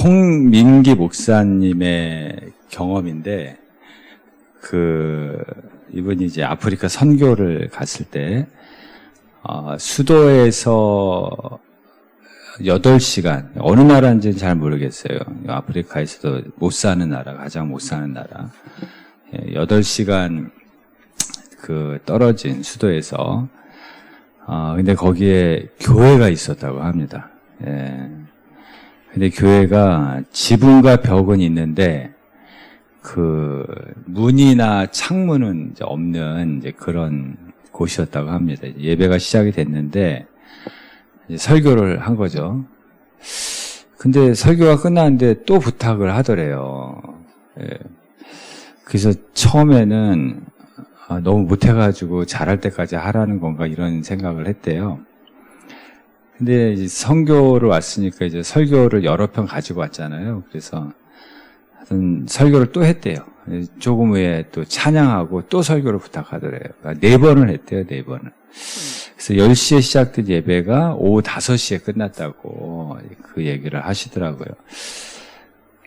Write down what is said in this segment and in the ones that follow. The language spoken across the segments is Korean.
홍민기 목사님의 경험인데, 이분이 이제 아프리카 선교를 갔을 때, 수도에서 8시간, 어느 나라인지는 잘 모르겠어요. 아프리카에서도 못 사는 나라, 가장 못 사는 나라. 8시간 떨어진 수도에서, 근데 거기에 교회가 있었다고 합니다. 예. 근데 교회가 지붕과 벽은 있는데, 문이나 창문은 이제 없는 이제 그런 곳이었다고 합니다. 예배가 시작이 됐는데, 이제 설교를 한 거죠. 근데 설교가 끝났는데 또 부탁을 하더래요. 예. 그래서 처음에는 너무 못해가지고 잘할 때까지 하라는 건가 이런 생각을 했대요. 근데 이제 선교를 왔으니까 이제 설교를 여러 편 가지고 왔잖아요. 그래서 하여튼 설교를 또 했대요. 조금 후에 또 찬양하고 또 설교를 부탁하더래요. 그러니까 4번을 했대요, 4번을. 그래서 10시에 시작된 예배가 오후 5시에 끝났다고 그 얘기를 하시더라고요.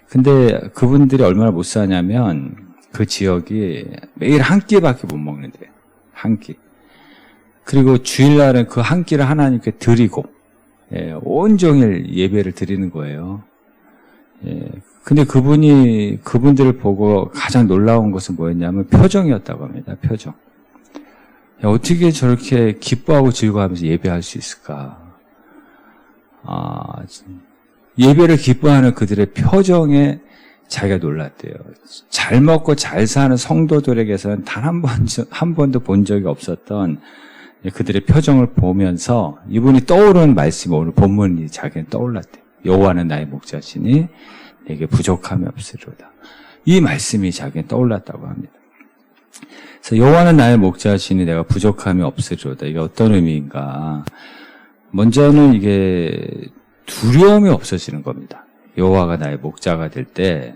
근데 그분들이 얼마나 못 사냐면 그 지역이 매일 한 끼밖에 못 먹는데요. 한 끼. 그리고 주일날은 그 한 끼를 하나님께 드리고, 예, 온종일 예배를 드리는 거예요. 예. 근데 그분들을 보고 가장 놀라운 것은 뭐였냐면 표정이었다고 합니다. 표정. 야, 어떻게 저렇게 기뻐하고 즐거워하면서 예배할 수 있을까? 예배를 기뻐하는 그들의 표정에 자기가 놀랐대요. 잘 먹고 잘 사는 성도들에게서는 단 한 번도 본 적이 없었던 그들의 표정을 보면서 이분이 떠오르는 말씀이 오늘 본문이 자기는 떠올랐대요. 여호와는 나의 목자시니 내게 부족함이 없으리로다. 이 말씀이 자기는 떠올랐다고 합니다. 그래서 여호와는 나의 목자시니 내가 부족함이 없으리로다. 이게 어떤 의미인가? 먼저는 이게 두려움이 없어지는 겁니다. 여호와가 나의 목자가 될 때,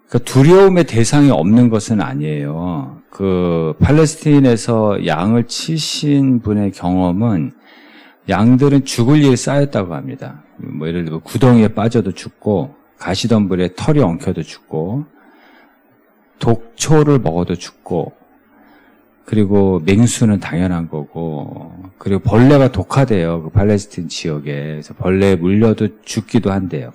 그러니까 두려움의 대상이 없는 것은 아니에요. 팔레스틴에서 양을 치신 분의 경험은 양들은 죽을 일이 쌓였다고 합니다. 뭐 예를 들어 구덩이에 빠져도 죽고, 가시덤불에 털이 엉켜도 죽고, 독초를 먹어도 죽고, 그리고 맹수는 당연한 거고, 그리고 벌레가 독하대요. 그 팔레스틴 지역에. 그래서 벌레에 물려도 죽기도 한대요.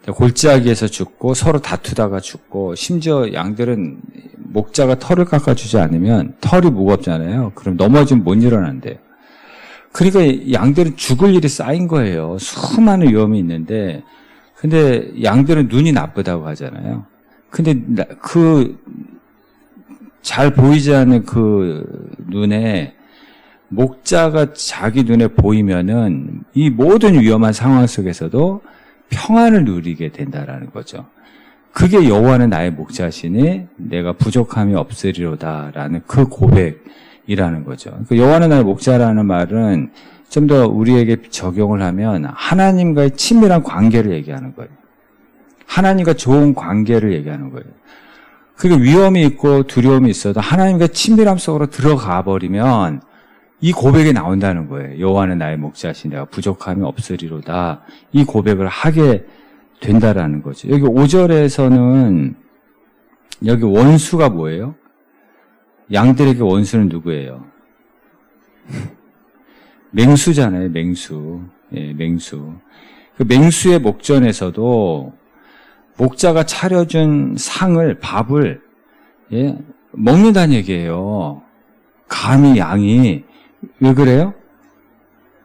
골짜기에서 죽고, 서로 다투다가 죽고, 심지어 양들은 목자가 털을 깎아주지 않으면 털이 무겁잖아요. 그럼 넘어지면 못 일어난대요. 그러니까 양들은 죽을 일이 쌓인 거예요. 수많은 위험이 있는데, 근데 양들은 눈이 나쁘다고 하잖아요. 근데 잘 보이지 않는 그 눈에 목자가 자기 눈에 보이면은 이 모든 위험한 상황 속에서도 평안을 누리게 된다라는 거죠. 그게 여호와는 나의 목자시니 내가 부족함이 없으리로다라는 그 고백이라는 거죠. 여호와는 나의 목자라는 말은 좀 더 우리에게 적용을 하면 하나님과의 친밀한 관계를 얘기하는 거예요. 하나님과 좋은 관계를 얘기하는 거예요. 그게 위험이 있고 두려움이 있어도 하나님과 친밀함 속으로 들어가 버리면 이 고백이 나온다는 거예요. 여호와는 나의 목자시니 내가 부족함이 없으리로다. 이 고백을 하게 된다라는 거죠. 여기 5절에서는 여기 원수가 뭐예요? 양들에게 원수는 누구예요? 맹수잖아요. 맹수. 예, 맹수. 그 맹수의 목전에서도 목자가 차려준 밥을, 예, 먹는다는 얘기예요. 감히 양이. 왜 그래요?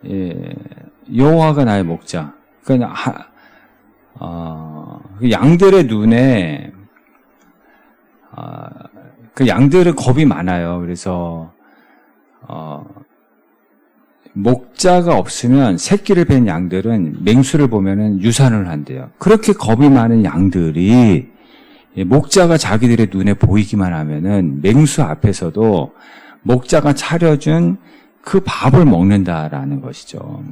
예, 여호와가 나의 목자. 그러니까, 양들의 눈에, 그 양들은 겁이 많아요. 그래서, 목자가 없으면 새끼를 뵌 양들은 맹수를 보면은 유산을 한대요. 그렇게 겁이 많은 양들이 목자가 자기들의 눈에 보이기만 하면은 맹수 앞에서도 목자가 차려준 그 밥을 먹는다라는 것이죠.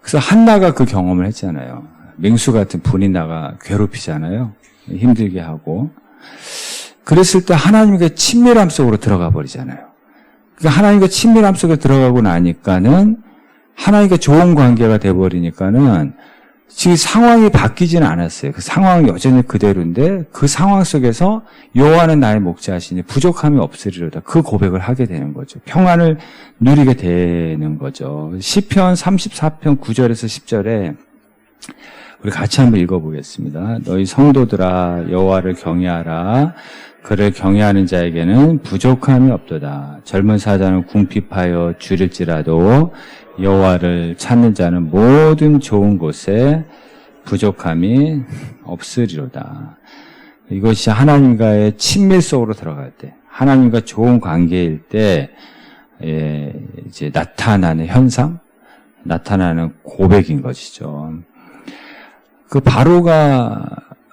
그래서 한나가 그 경험을 했잖아요. 맹수 같은 분인나가 괴롭히잖아요. 힘들게 하고. 그랬을 때 하나님과의 친밀함 속으로 들어가 버리잖아요. 그러니까 하나님과 친밀함 속에 들어가고 나니까는 하나님과 좋은 관계가 돼버리니까는 지금 상황이 바뀌지는 않았어요. 그 상황은 여전히 그대로인데 그 상황 속에서 여호와는 나의 목자시니 부족함이 없으리로다. 그 고백을 하게 되는 거죠. 평안을 누리게 되는 거죠. 시편 34편 9절에서 10절에 우리 같이 한번 읽어보겠습니다. 너희 성도들아 여호와를 경외하라. 그를 경외하는 자에게는 부족함이 없도다. 젊은 사자는 궁핍하여 줄일지라도 여호와를 찾는 자는 모든 좋은 곳에 부족함이 없으리로다. 이것이 하나님과의 친밀 속으로 들어갈 때, 하나님과 좋은 관계일 때 이제 나타나는 현상, 나타나는 고백인 것이죠. 그 바로가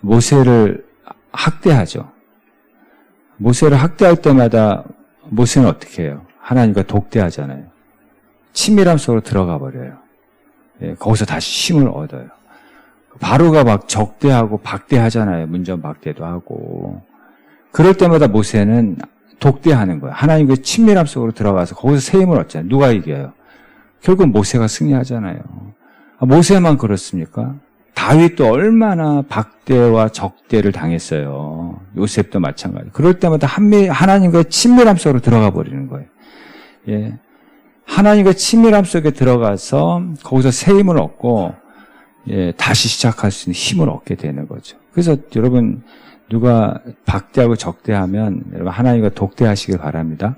모세를 학대하죠. 모세를 학대할 때마다 모세는 어떻게 해요? 하나님과 독대하잖아요. 친밀함 속으로 들어가 버려요. 거기서 다시 힘을 얻어요. 바로가 막 적대하고 박대하잖아요. 문전박대도 하고. 그럴 때마다 모세는 독대하는 거예요. 하나님과 친밀함 속으로 들어가서 거기서 새 힘을 얻잖아요. 누가 이겨요? 결국 모세가 승리하잖아요. 모세만 그렇습니까? 다윗도 얼마나 박대와 적대를 당했어요. 요셉도 마찬가지. 그럴 때마다 하나님과 친밀함 속으로 들어가 버리는 거예요. 예. 하나님과 친밀함 속에 들어가서 거기서 새 힘을 얻고 다시 시작할 수 있는 힘을 얻게 되는 거죠. 그래서 여러분 누가 박대하고 적대하면 여러분 하나님과 독대하시길 바랍니다.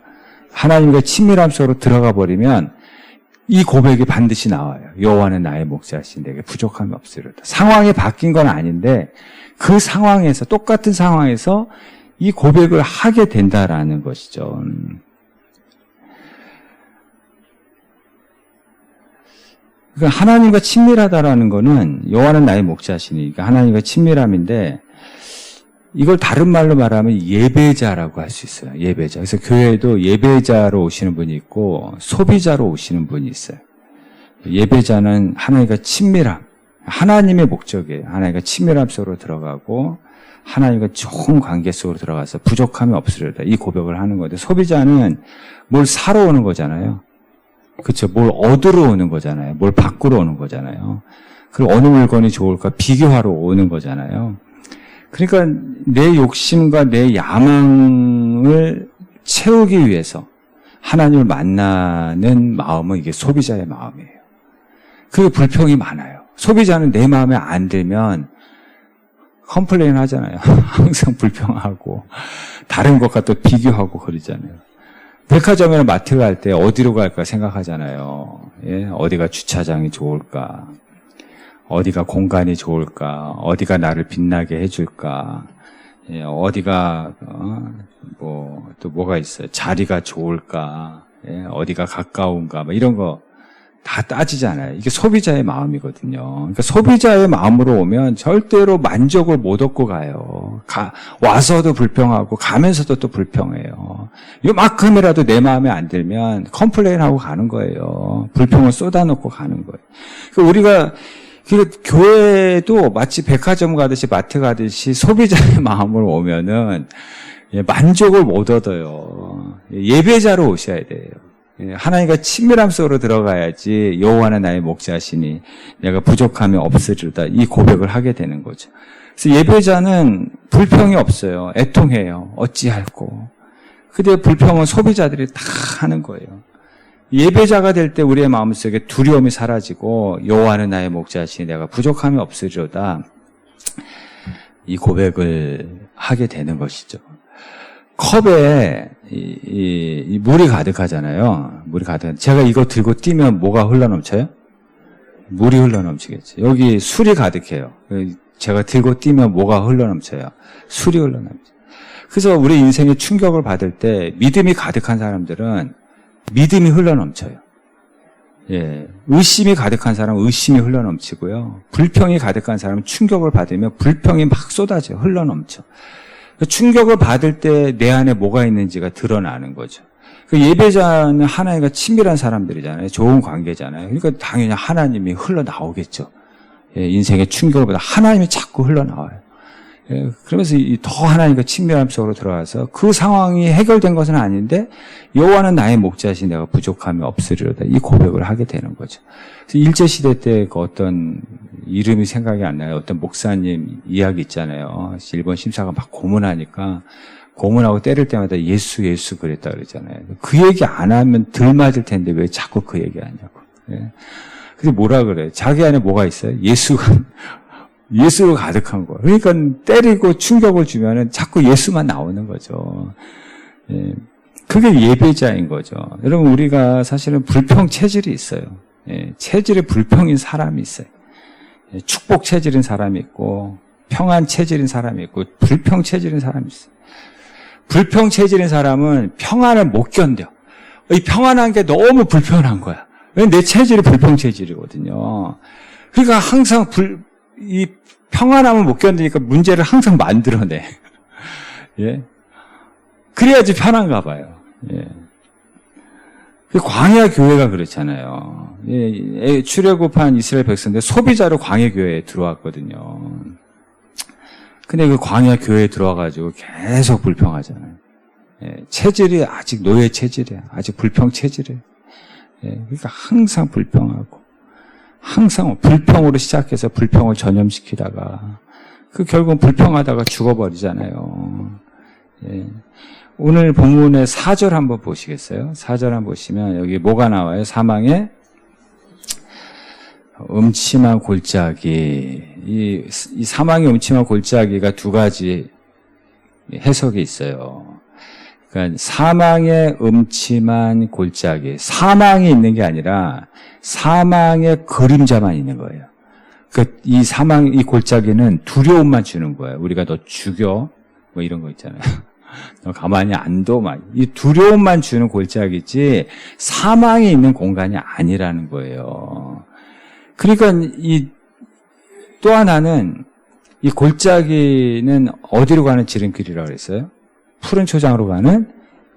하나님과 친밀함 속으로 들어가 버리면 이 고백이 반드시 나와요. 여호와는 나의 목자시니 내게 부족함이 없으리로다. 상황이 바뀐 건 아닌데 그 상황에서 똑같은 상황에서 이 고백을 하게 된다라는 것이죠. 그러니까 하나님과 친밀하다라는 거는 여호와는 나의 목자시니 그러니까 하나님과 친밀함인데 이걸 다른 말로 말하면 예배자라고 할 수 있어요. 예배자. 그래서 교회에도 예배자로 오시는 분이 있고 소비자로 오시는 분이 있어요. 예배자는 하나님과 친밀함, 하나님의 목적이에요. 하나님과 친밀함 속으로 들어가고 하나님과 좋은 관계 속으로 들어가서 부족함이 없으리로다. 이 고백을 하는 건데 소비자는 뭘 사러 오는 거잖아요. 그렇죠. 뭘 얻으러 오는 거잖아요. 뭘 바꾸러 오는 거잖아요. 그리고 어느 물건이 좋을까 비교하러 오는 거잖아요. 그러니까 내 욕심과 내 야망을 채우기 위해서 하나님을 만나는 마음은 이게 소비자의 마음이에요. 그게 불평이 많아요. 소비자는 내 마음에 안 들면 컴플레인 하잖아요. 항상 불평하고 다른 것과 또 비교하고 그러잖아요. 백화점이나 마트 갈 때 어디로 갈까 생각하잖아요. 예? 어디가 주차장이 좋을까? 어디가 공간이 좋을까? 어디가 나를 빛나게 해줄까? 예, 어디가 또 뭐가 있어요? 자리가 좋을까? 예, 어디가 가까운가? 뭐 이런 거 다 따지잖아요. 이게 소비자의 마음이거든요. 그러니까 소비자의 마음으로 오면 절대로 만족을 못 얻고 가요. 와서도 불평하고 가면서도 또 불평해요. 요만큼이라도 내 마음에 안 들면 컴플레인하고 가는 거예요. 불평을 쏟아놓고 가는 거예요. 그러니까 우리가 교회도 마치 백화점 가듯이 마트 가듯이 소비자의 마음으로 오면은 만족을 못 얻어요. 예배자로 오셔야 돼요. 하나님과 친밀함 속으로 들어가야지 여호와는 나의 목자시니 내가 부족함이 없으리로다. 이 고백을 하게 되는 거죠. 그래서 예배자는 불평이 없어요. 애통해요. 어찌할꼬. 근데 불평은 소비자들이 다 하는 거예요. 예배자가 될 때 우리의 마음속에 두려움이 사라지고 여호와는 나의 목자시니 내가 부족함이 없으리로다. 이 고백을 하게 되는 것이죠. 컵에 이 물이 가득하잖아요. 물이 가득한. 제가 이거 들고 뛰면 뭐가 흘러넘쳐요? 물이 흘러넘치겠죠. 여기 술이 가득해요. 제가 들고 뛰면 뭐가 흘러넘쳐요? 술이 흘러넘쳐요. 그래서 우리 인생에 충격을 받을 때 믿음이 가득한 사람들은 믿음이 흘러넘쳐요. 예. 의심이 가득한 사람은 의심이 흘러넘치고요. 불평이 가득한 사람은 충격을 받으면 불평이 막 쏟아져요. 흘러넘쳐. 충격을 받을 때 내 안에 뭐가 있는지가 드러나는 거죠. 예배자는 하나님과 친밀한 사람들이잖아요. 좋은 관계잖아요. 그러니까 당연히 하나님이 흘러나오겠죠. 예, 인생의 충격을 받아 하나님이 자꾸 흘러나와요. 예, 그러면서 더 하나님과 친밀함 속으로 들어가서 그 상황이 해결된 것은 아닌데 여호와는 나의 목자시니 내가 부족함이 없으리로다. 이 고백을 하게 되는 거죠. 그래서 일제시대 때 그 어떤 이름이 생각이 안 나요. 어떤 목사님 이야기 있잖아요. 일본 심사가 막 고문하니까 고문하고 때릴 때마다 예수 예수 그랬다 그러잖아요. 그 얘기 안 하면 덜 맞을 텐데 왜 자꾸 그 얘기 하냐고. 예. 근데 뭐라 그래? 자기 안에 뭐가 있어요? 예수가 가득한 거. 그러니까 때리고 충격을 주면은 자꾸 예수만 나오는 거죠. 예. 그게 예배자인 거죠. 여러분, 우리가 사실은 불평 체질이 있어요. 예. 체질에 불평인 사람이 있어요. 예. 축복 체질인 사람이 있고, 평안 체질인 사람이 있고, 불평 체질인 사람이 있어요. 불평 체질인 사람은 평안을 못 견뎌. 이 평안한 게 너무 불편한 거야. 왜냐면 내 체질이 불평 체질이거든요. 그러니까 항상 이 평안함을 못 견디니까 문제를 항상 만들어내. 예. 그래야지 편한가 봐요. 예. 광야 교회가 그렇잖아요. 예. 출애굽한 이스라엘 백성들 소비자로 광야 교회에 들어왔거든요. 근데 그 광야 교회에 들어와가지고 계속 불평하잖아요. 예. 체질이 아직 노예 체질이야. 아직 불평 체질이에요. 예. 그러니까 항상 불평하고. 항상 불평으로 시작해서 불평을 전염시키다가 결국은 불평하다가 죽어버리잖아요. 예. 오늘 본문의 4절 한번 보시겠어요? 4절 한번 보시면 여기 뭐가 나와요? 사망의 음침한 골짜기. 이 사망의 음침한 골짜기가 두 가지 해석이 있어요. 그러니까 사망의 음침한 골짜기. 사망이 있는 게 아니라 사망의 그림자만 있는 거예요. 그러니까 이 골짜기는 두려움만 주는 거예요. 우리가 너 죽여. 뭐 이런 거 있잖아요. 너 가만히 안 둬. 이 두려움만 주는 골짜기지 사망이 있는 공간이 아니라는 거예요. 그러니까 또 하나는 이 골짜기는 어디로 가는 지름길이라고 그랬어요? 푸른 초장으로 가는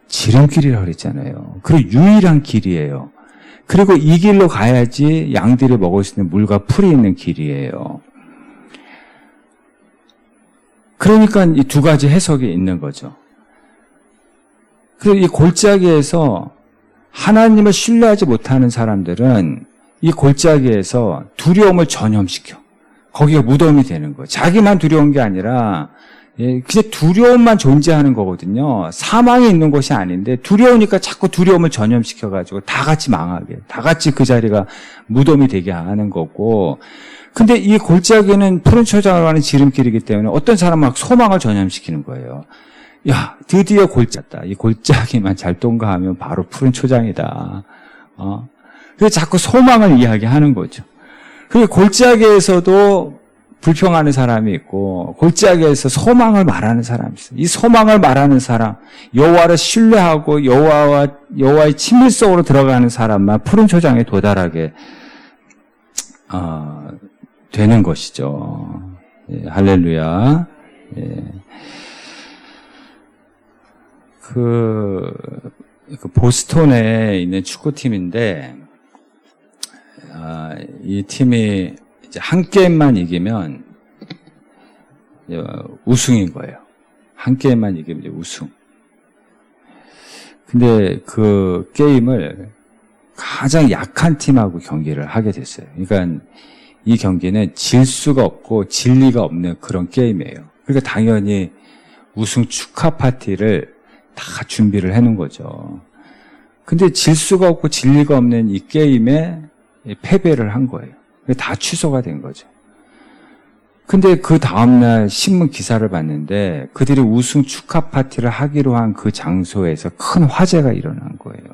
지름길이라고 그랬잖아요. 그리고 유일한 길이에요. 그리고 이 길로 가야지 양들이 먹을 수 있는 물과 풀이 있는 길이에요. 그러니까 이 두 가지 해석이 있는 거죠. 그리고 이 골짜기에서 하나님을 신뢰하지 못하는 사람들은 이 골짜기에서 두려움을 전염시켜. 거기가 무덤이 되는 거예요. 자기만 두려운 게 아니라 그냥 두려움만 존재하는 거거든요. 사망이 있는 곳이 아닌데 두려우니까 자꾸 두려움을 전염시켜가지고 다 같이 망하게, 다 같이 그 자리가 무덤이 되게 하는 거고. 근데 이 골짜기는 푸른 초장으로 가는 지름길이기 때문에 어떤 사람은 막 소망을 전염시키는 거예요. 야, 드디어 골짜기다. 이 골짜기만 잘 통과하면 바로 푸른 초장이다. 그래서 자꾸 소망을 이야기하는 거죠. 그 골짜기에서도 불평하는 사람이 있고 골짜기에서 소망을 말하는 사람이 있어요. 이 소망을 말하는 사람, 여호와를 신뢰하고 여호와의 친밀성으로 들어가는 사람만 푸른 초장에 도달하게 되는 것이죠. 예, 할렐루야. 예. 그 보스턴에 있는 축구팀인데 이 팀이 이제 한 게임만 이기면 우승인 거예요. 한 게임만 이기면 이제 우승. 근데 그 게임을 가장 약한 팀하고 경기를 하게 됐어요. 그러니까 이 경기는 질 수가 없고 진리가 없는 그런 게임이에요. 그러니까 당연히 우승 축하 파티를 다 준비를 해놓은 거죠. 근데 질 수가 없고 진리가 없는 이 게임에 패배를 한 거예요. 다 취소가 된 거죠. 근데 그 다음날 신문 기사를 봤는데 그들이 우승 축하 파티를 하기로 한 그 장소에서 큰 화재가 일어난 거예요.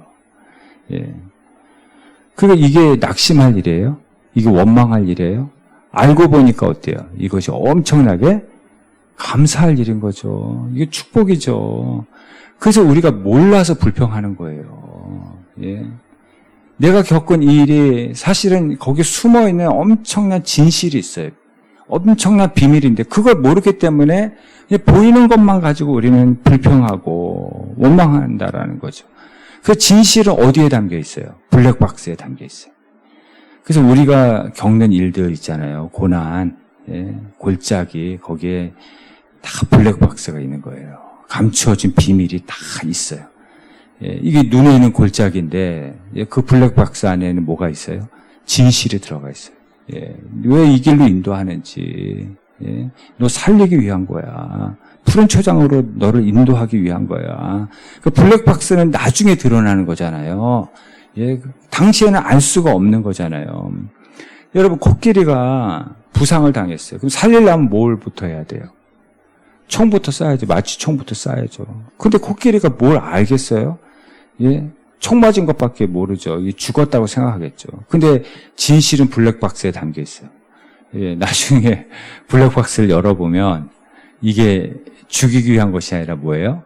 예. 그러니까 이게 낙심할 일이에요? 이게 원망할 일이에요? 알고 보니까 어때요? 이것이 엄청나게 감사할 일인 거죠. 이게 축복이죠. 그래서 우리가 몰라서 불평하는 거예요. 예. 내가 겪은 이 일이 사실은 거기에 숨어있는 엄청난 진실이 있어요. 엄청난 비밀인데 그걸 모르기 때문에 보이는 것만 가지고 우리는 불평하고 원망한다라는 거죠. 그 진실은 어디에 담겨 있어요? 블랙박스에 담겨 있어요. 그래서 우리가 겪는 일들 있잖아요. 고난, 예, 골짜기, 거기에 다 블랙박스가 있는 거예요. 감추어진 비밀이 다 있어요. 예, 이게 눈에 있는 골짜기인데 그 블랙박스 안에는 뭐가 있어요? 진실이 들어가 있어요. 예, 왜 이 길로 인도하는지. 예, 너 살리기 위한 거야. 푸른 초장으로 너를 인도하기 위한 거야. 그 블랙박스는 나중에 드러나는 거잖아요. 예, 당시에는 알 수가 없는 거잖아요. 여러분, 코끼리가 부상을 당했어요. 그럼 살리려면 뭘부터 해야 돼요? 총부터 쏴야죠. 마취총부터 쏴야죠. 근데 코끼리가 뭘 알겠어요? 예, 총 맞은 것밖에 모르죠. 죽었다고 생각하겠죠. 근데 진실은 블랙박스에 담겨 있어요. 예, 나중에 블랙박스를 열어보면 이게 죽이기 위한 것이 아니라 뭐예요?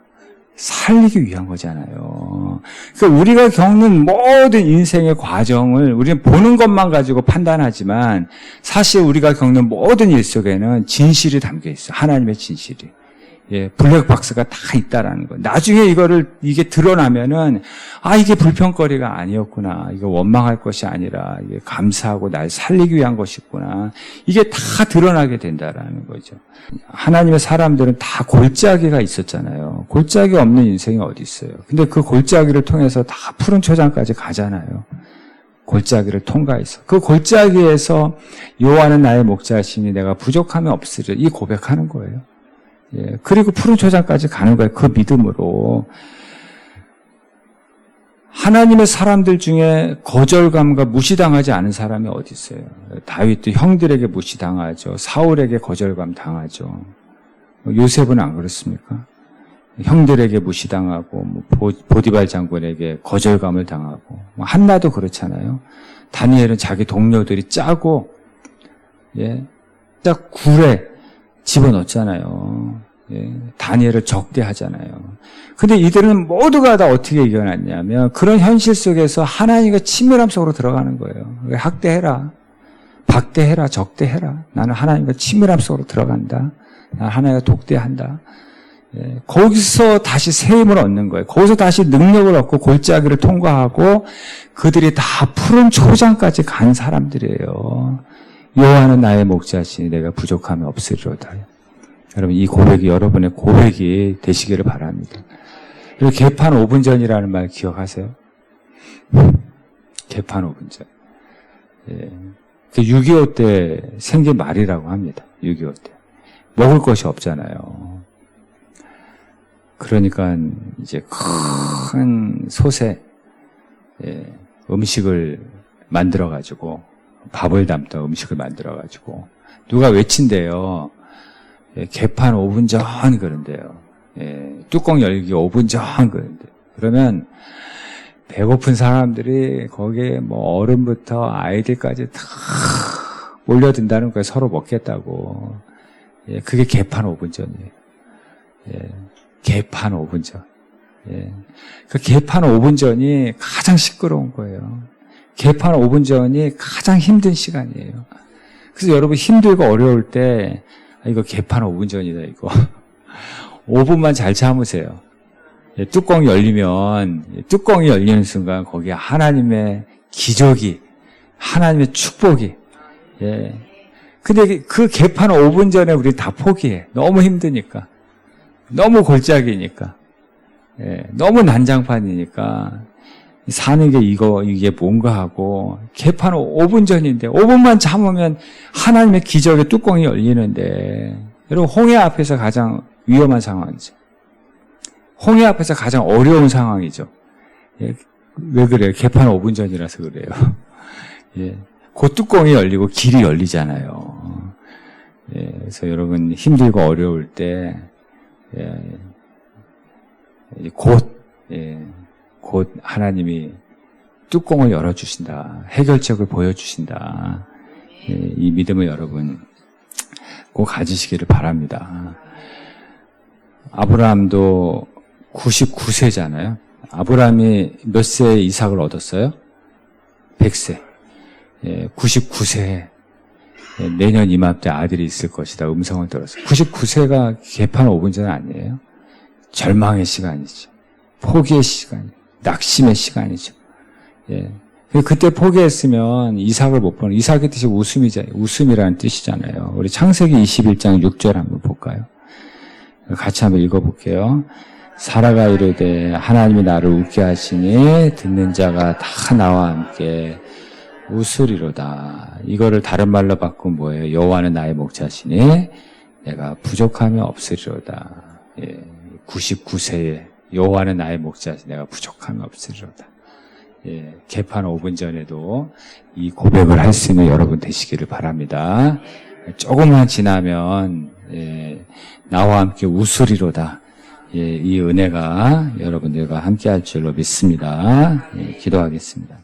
살리기 위한 거잖아요. 그러니까 우리가 겪는 모든 인생의 과정을 우리는 보는 것만 가지고 판단하지만 사실 우리가 겪는 모든 일 속에는 진실이 담겨 있어요. 하나님의 진실이. 예, 블랙박스가 다 있다라는 거. 나중에 이게 드러나면은, 이게 불평거리가 아니었구나. 이거 원망할 것이 아니라, 이게 감사하고 날 살리기 위한 것이구나. 이게 다 드러나게 된다라는 거죠. 하나님의 사람들은 다 골짜기가 있었잖아요. 골짜기 없는 인생이 어디 있어요. 근데 그 골짜기를 통해서 다 푸른 초장까지 가잖아요. 골짜기를 통과해서. 그 골짜기에서 여호와는 나의 목자시니 내가 부족함이 없으리라. 이 고백하는 거예요. 예, 그리고 푸른 초장까지 가는 거예요. 그 믿음으로. 하나님의 사람들 중에 거절감과 무시당하지 않은 사람이 어디 있어요? 다윗도 형들에게 무시당하죠. 사울에게 거절감 당하죠. 요셉은 안 그렇습니까? 형들에게 무시당하고 보디발 장군에게 거절감을 당하고 한나도 그렇잖아요. 다니엘은 자기 동료들이 짜고 딱 굴에 집어넣잖아요. 예, 다니엘을 적대하잖아요. 근데 이들은 모두가 다 어떻게 이겨냈냐면 그런 현실 속에서 하나님과 친밀함 속으로 들어가는 거예요. 학대해라, 박대해라, 적대해라. 나는 하나님과 친밀함 속으로 들어간다. 나는 하나님과 독대한다. 예, 거기서 다시 새 힘을 얻는 거예요. 거기서 다시 능력을 얻고 골짜기를 통과하고 그들이 다 푸른 초장까지 간 사람들이에요. 여호와는 나의 목자시니 내가 부족함이 없으리로다. 여러분, 이 고백이 여러분의 고백이 되시기를 바랍니다. 그리고 개판 5분 전이라는 말 기억하세요? 개판 5분 전. 예. 6.25 때 생긴 말이라고 합니다. 6.25 때. 먹을 것이 없잖아요. 그러니까 이제 큰 솥에 음식을 만들어가지고 밥을 담던 음식을 만들어가지고 누가 외친대요. 개판 5분 전 그런데요. 뚜껑 열기 5분 전 그런데. 그러면 배고픈 사람들이 거기에 뭐 어른부터 아이들까지 다 몰려든다는 거예요. 서로 먹겠다고. 그게 개판 5분 전이에요. 개판 5분 전. 그 개판 5분 전이 가장 시끄러운 거예요. 개판 5분 전이 가장 힘든 시간이에요. 그래서 여러분 힘들고 어려울 때 이거 개판 5분 전이다 이거. 5분만 잘 참으세요. 뚜껑이 열리는 순간 거기에 하나님의 기적이, 하나님의 축복이. 근데 그 개판 5분 전에 우리 다 포기해. 너무 힘드니까. 너무 골짜기니까. 너무 난장판이니까. 사는 게 이게 뭔가 하고, 개판 5분 전인데, 5분만 참으면 하나님의 기적의 뚜껑이 열리는데, 여러분, 홍해 앞에서 가장 위험한 상황이죠. 홍해 앞에서 가장 어려운 상황이죠. 왜 그래요? 개판 5분 전이라서 그래요. 그 뚜껑이 열리고 길이 열리잖아요. 그래서 여러분, 힘들고 어려울 때, 곧 하나님이 뚜껑을 열어주신다. 해결책을 보여주신다. 이 믿음을 여러분 꼭 가지시기를 바랍니다. 아브라함도 99세잖아요. 아브라함이 몇 세에 이삭을 얻었어요? 100세. 99세에 내년 이맘때 아들이 있을 것이다. 음성을 들었어요. 99세가 개판 5분 전 아니에요? 절망의 시간이죠. 포기의 시간이에요. 낙심의 시간이죠. 그때 포기했으면 이삭을 못 보는, 이삭의 뜻이 웃음이라는 뜻이잖아요. 우리 창세기 21장 6절 한번 볼까요? 같이 한번 읽어볼게요. 사라가 이르되 하나님이 나를 웃게 하시니 듣는 자가 다 나와 함께 웃으리로다. 이거를 다른 말로 바꾸면 뭐예요? 여호와는 나의 목자시니 내가 부족함이 없으리로다. 예, 99세에 여호와는 나의 목자시니 내가 부족함이 없으리로다. 예, 개판 5분 전에도 이 고백을 할 수 있는 여러분 되시기를 바랍니다. 조금만 지나면 나와 함께 웃으리로다. 이 은혜가 여러분들과 함께 할 줄로 믿습니다. 기도하겠습니다.